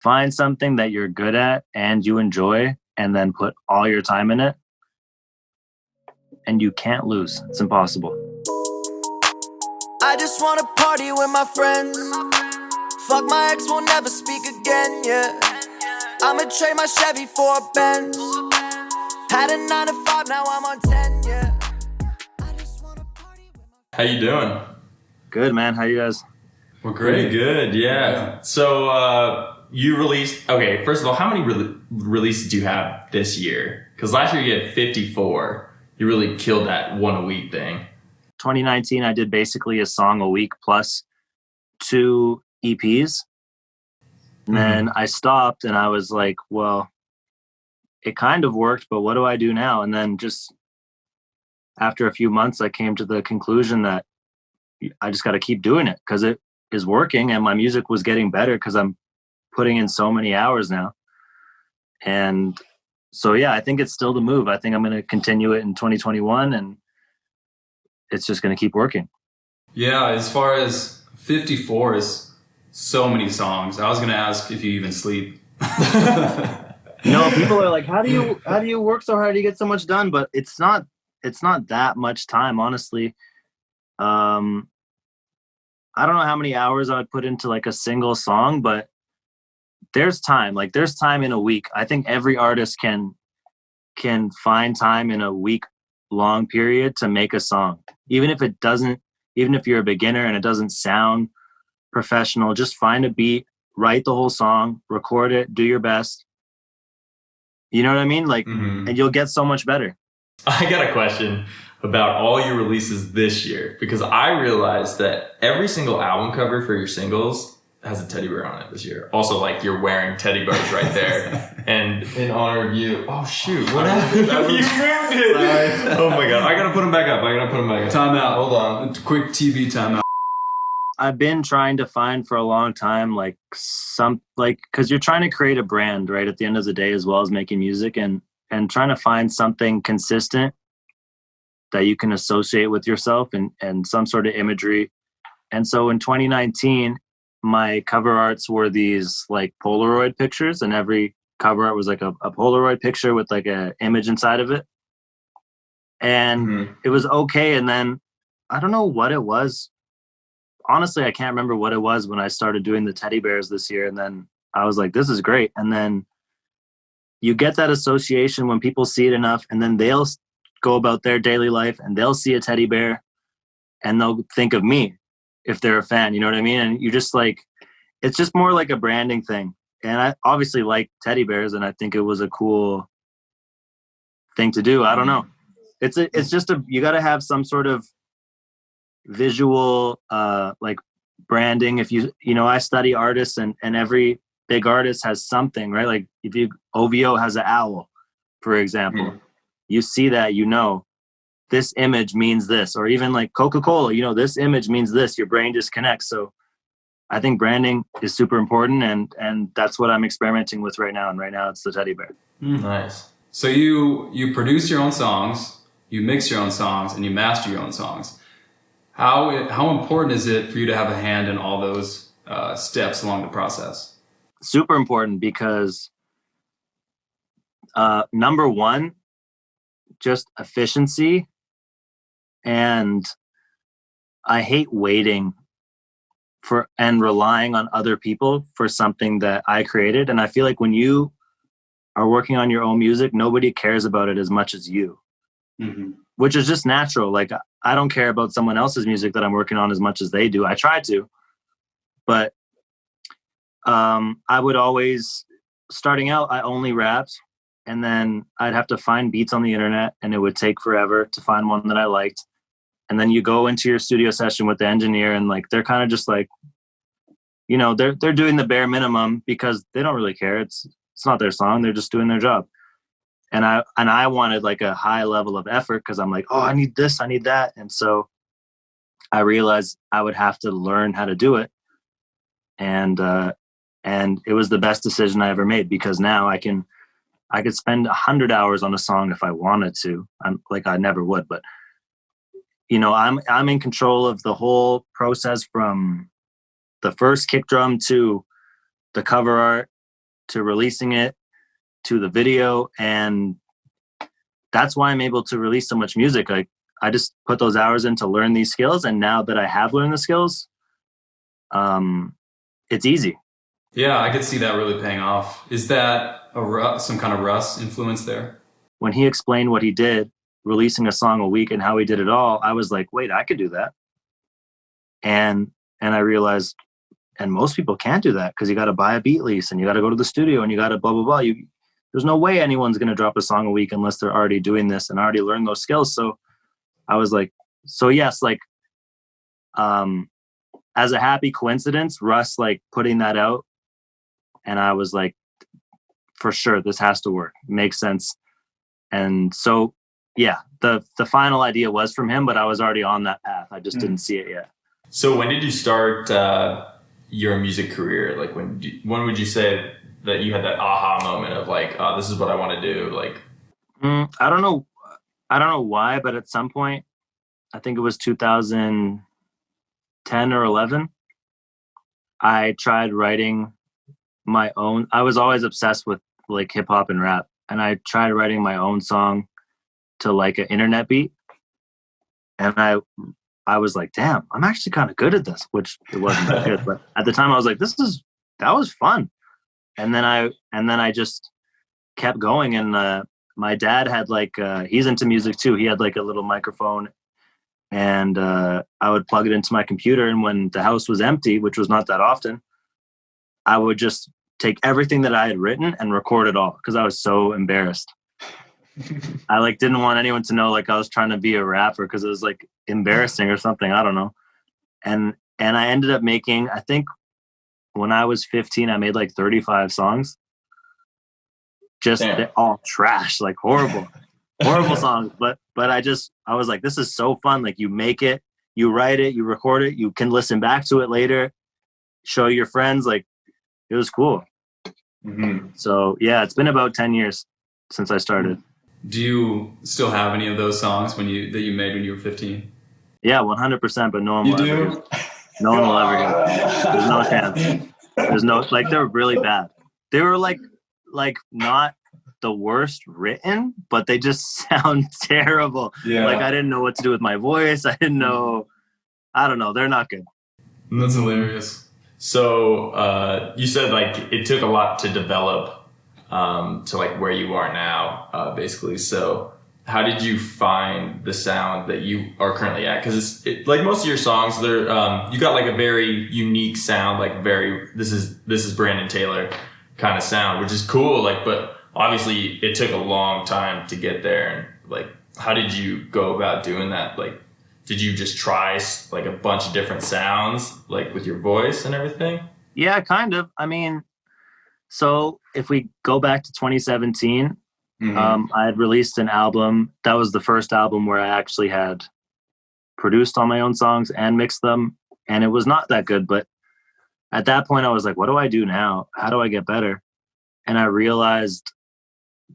find something that you're good at and you enjoy, and then put all your time in it, and you can't lose. It's impossible. I just wanna party with my friends. Fuck my ex, won't never speak again, yeah. I'ma trade my Chevy for a Benz. Had a 9 to 5, now I'm on 10, yeah. I just wanna party with my... How you doing? Good, man. How you guys? We're great. Pretty good, yeah. So you released, okay, first of all, how many releases do you have this year? Because last year you had 54. You really killed that one a week thing. 2019, I did basically a song a week plus 2 EPs. And then I stopped and I was like, well, it kind of worked, but what do I do now? And then just after a few months, I came to the conclusion that I just got to keep doing it because it is working and my music was getting better because I'm putting in so many hours now. And so, yeah, I think it's still the move. I think I'm going to continue it in 2021 and it's just going to keep working. Yeah, as far as 54 is so many songs. I was going to ask if you even sleep. No, people are like, how do you work so hard? How do you get so much done? But it's not that much time, honestly. I don't know how many hours I would put into like a single song, but there's time. Like there's time in a week. I think every artist can find time in a week long period to make a song. Even if you're a beginner and it doesn't sound professional, just find a beat, write the whole song, record it, do your best. You know what I mean? Like, and you'll get so much better. I got a question about all your releases this year, because I realized that every single album cover for your singles has a teddy bear on it this year. Also, like, you're wearing teddy bears right there. And in honor of you, oh shoot, what happened? You moved it. Oh my God, I gotta put them back up. Time out. Hold on. Quick TV time out. I've been trying to find for a long time, because you're trying to create a brand, right? At the end of the day, as well as making music, and trying to find something consistent that you can associate with yourself and some sort of imagery. And so in 2019, my cover arts were these like Polaroid pictures, and every cover art was like a Polaroid picture with like an image inside of it. And it was okay. And then I don't know what it was. Honestly, I can't remember what it was when I started doing the teddy bears this year. And then I was like, this is great. And then you get that association when people see it enough, and then they'll go about their daily life and they'll see a teddy bear and they'll think of me if they're a fan, you know what I mean? And you just like, it's just more like a branding thing. And I obviously like teddy bears and I think it was a cool thing to do. I don't know. It's just you got to have some sort of visual like branding. If I study artists and every big artist has something, right? Like if OVO has an owl, for example, you see that, this image means this, or even like Coca-Cola, this image means this. Your brain just connects. So I think branding is super important, and that's what I'm experimenting with right now. And right now it's the teddy bear. Nice. So you produce your own songs, you mix your own songs, and you master your own songs. How important is it for you to have a hand in all those steps along the process? Super important, because number one, just efficiency. And I hate waiting and relying on other people for something that I created. And I feel like when you are working on your own music, nobody cares about it as much as you, which is just natural. Like, I don't care about someone else's music that I'm working on as much as they do. I try to, but I would always, starting out, I only rapped, and then I'd have to find beats on the internet, and it would take forever to find one that I liked. And then you go into your studio session with the engineer, and like, they're kind of just like, they're doing the bare minimum because they don't really care. It's not their song. They're just doing their job. And I wanted like a high level of effort, because I'm like, oh, I need this, I need that. And so I realized I would have to learn how to do it. And it was the best decision I ever made, because now I could spend 100 hours on a song if I wanted to. I never would, but I'm in control of the whole process, from the first kick drum to the cover art to releasing it to the video. And that's why I'm able to release so much music. Like, I just put those hours in to learn these skills. And now that I have learned the skills, it's easy. Yeah, I could see that really paying off. Is that some kind of Russ influence there? When he explained what he did, releasing a song a week and how he did it all, I was like, wait, I could do that. And I realized, and most people can't do that because you got to buy a beat lease and you got to go to the studio and you got to blah, blah, blah. There's no way anyone's going to drop a song a week unless they're already doing this and already learned those skills. So I was like, so yes, like, as a happy coincidence, Russ, like, putting that out. And I was like, for sure, this has to work. Makes sense. And so, yeah, the final idea was from him, but I was already on that path. I just didn't see it yet. So when did you start your music career? Like, when would you say that you had that aha moment of like, oh, this is what I want to do? Like, I don't know why, but at some point, I think it was 2010 or 11, I tried writing my own. I was always obsessed with like hip hop and rap, and I tried writing my own song to like an internet beat. And I was like, damn, I'm actually kind of good at this, which it wasn't that good. But at the time I was like, that was fun. And then I just kept going. And my dad had like, he's into music too. He had like a little microphone, and I would plug it into my computer. And when the house was empty, which was not that often, I would just take everything that I had written and record it all because I was so embarrassed. I like didn't want anyone to know like I was trying to be a rapper because it was like embarrassing or something. I don't know. And I ended up making, I think when I was 15, I made like 35 songs. Just they're all trash, like horrible songs. But I was like, this is so fun. Like, you make it, you write it, you record it, you can listen back to it later, show your friends. Like, it was cool. Mm-hmm. So yeah, it's been about 10 years since I started. Do you still have any of those songs that you made when you were 15? Yeah, 100%. But no one will ever hear it. No one will ever hear it. There's no chance. There's no, like, they were really bad. They were like not the worst written, but they just sound terrible. Yeah. Like, I didn't know what to do with my voice. I don't know. They're not good. That's hilarious. So you said like it took a lot to develop to like where you are now, basically. So how did you find the sound that you are currently at? Because it's like most of your songs, they're you got like a very unique sound, like very this is Brandon Taylor kind of sound, which is cool. Like, but obviously it took a long time to get there. And like, how did you go about doing that? Like, did you just try like a bunch of different sounds, like with your voice and everything? Yeah, kind of. I mean, so if we go back to 2017, I had released an album. That was the first album where I actually had produced all my own songs and mixed them. And it was not that good. But at that point, I was like, what do I do now? How do I get better? And I realized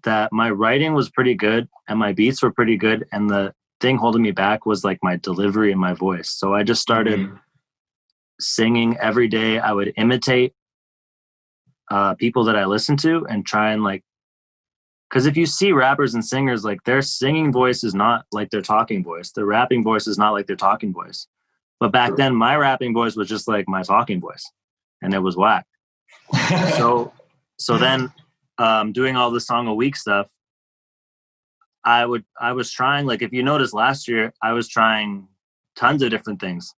that my writing was pretty good and my beats were pretty good. And the thing holding me back was like my delivery and my voice. So I just started singing every day. I would imitate people that I listen to and try and like, because if you see rappers and singers, like, their singing voice is not like their talking voice. Their rapping voice is not like their talking voice. But back then, my rapping voice was just like my talking voice, and it was whack. So then, doing all the song a week stuff, I was trying, like, if you notice last year, I was trying tons of different things.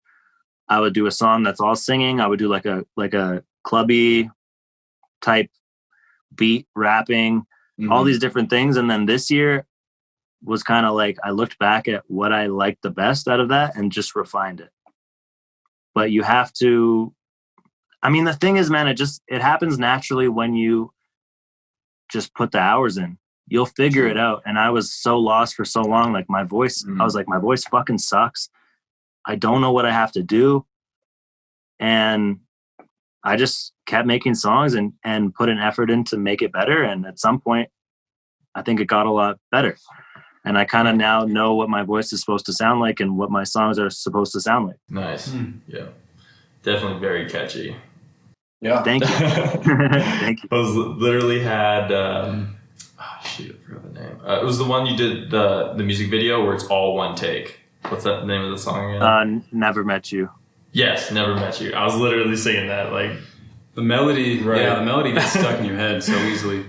I would do a song that's all singing. I would do like a clubby type beat rapping, all these different things. And then this year was kind of like, I looked back at what I liked the best out of that and just refined it. But you have to, I mean, the thing is, man, it happens naturally when you just put the hours in. You'll figure it out. And I was so lost for so long. Like, my voice, I was like, my voice fucking sucks. I don't know what I have to do. And I just kept making songs and put an effort in to make it better. And at some point, I think it got a lot better. And I kind of now know what my voice is supposed to sound like and what my songs are supposed to sound like. Nice. Yeah. Definitely very catchy. Yeah. Thank you. Thank you. I was literally had shoot, I forgot the name. It was the one you did the music video where it's all one take. What's that name of the song again? Never Met You. Yes, Never Met You. I was literally singing that like The melody, Right. yeah, the melody gets stuck in your head so easily.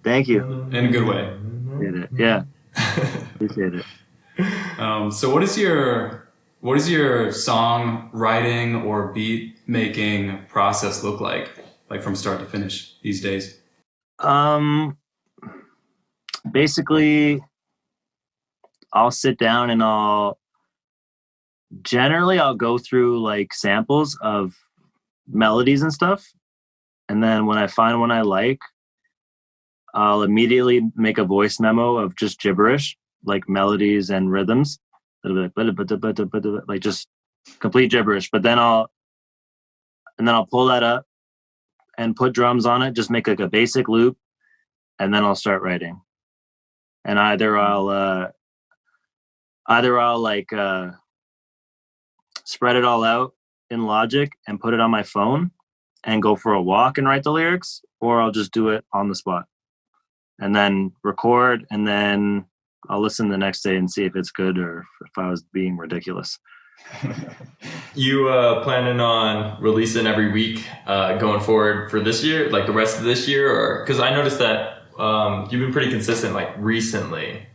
Thank you. In a good way. Appreciate it. Yeah. Appreciate it. So what is your song writing or beat making process look like from start to finish these days? Basically, I'll sit down and I'll go through like samples of melodies and stuff. And then when I find one I like, I'll immediately make a voice memo of just gibberish, like melodies and rhythms, like just complete gibberish. But then I'll pull that up and put drums on it, just make like a basic loop, and then I'll start writing. And either I'll like spread it all out in Logic and put it on my phone and go for a walk and write the lyrics, or I'll just do it on the spot and then record, and then I'll listen the next day and see if it's good or if I was being ridiculous. You planning on releasing every week going forward for this year, like the rest of this year? Or because I noticed that you've been pretty consistent like recently,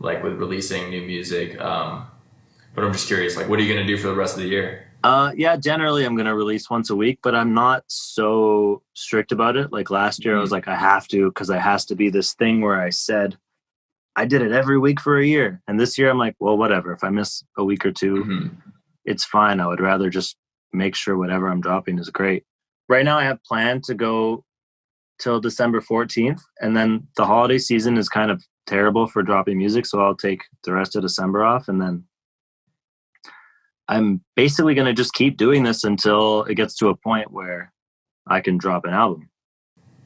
like with releasing new music. But I'm just curious, like what are you going to do for the rest of the year? Yeah, generally I'm going to release once a week, but I'm not so strict about it. Like last year I was like, I have to, because it has to be this thing where I said I did it every week for a year. And this year I'm like, well, whatever. If I miss a week or two, it's fine. I would rather just make sure whatever I'm dropping is great. Right now I have planned to go till December 14th. And then the holiday season is kind of terrible for dropping music. So I'll take the rest of December off. And then I'm basically going to just keep doing this until it gets to a point where I can drop an album.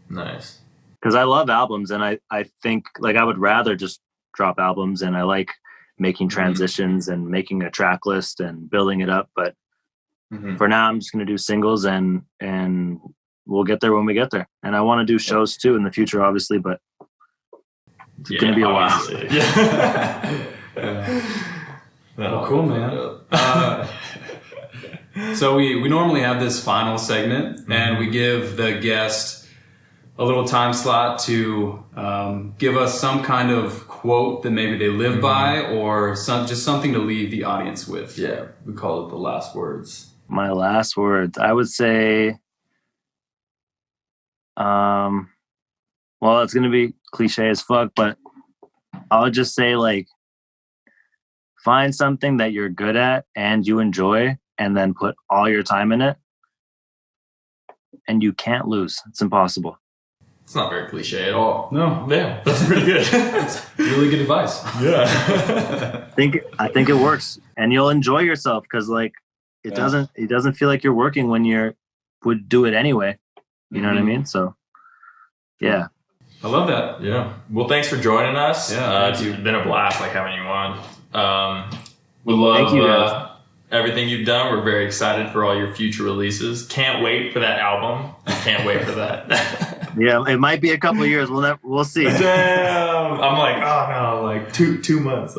Nice. Because I love albums, and I think like I would rather just drop albums, and I like making transitions and making a track list and building it up. But for now, I'm just going to do singles, and we'll get there when we get there. And I want to do shows too in the future, obviously, but it's going to be a while. Yeah. Well, cool, man. So we normally have this final segment, and we give the guest a little time slot to give us some kind of quote that maybe they live by, or just something to leave the audience with. Yeah, we call it the last words. My last words, I would say, well, it's going to be cliche as fuck, but I'll just say like, find something that you're good at and you enjoy, and then put all your time in it, and you can't lose. It's impossible. It's not very cliche at all. No. Yeah, that's pretty good. That's really good advice. Yeah. I think it works, and you'll enjoy yourself, because like it doesn't feel like you're working when you would do it anyway. You know what I mean? So yeah. I love that. Yeah. Well, thanks for joining us. Yeah, it's been a blast like having you on. We love Thank you, guys. Everything you've done. We're very excited for all your future releases. Can't wait for that album. Can't wait for that. Yeah, it might be a couple of years. We'll see. Damn. I'm like, oh no, like two months.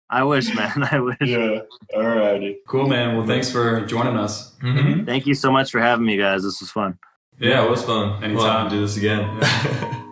I wish, man. I wish. Yeah. Alrighty. Cool, man. Well, thanks for joining us. Thank you so much for having me, guys. This was fun. Yeah, it was fun. Anytime. We'll have to do this again.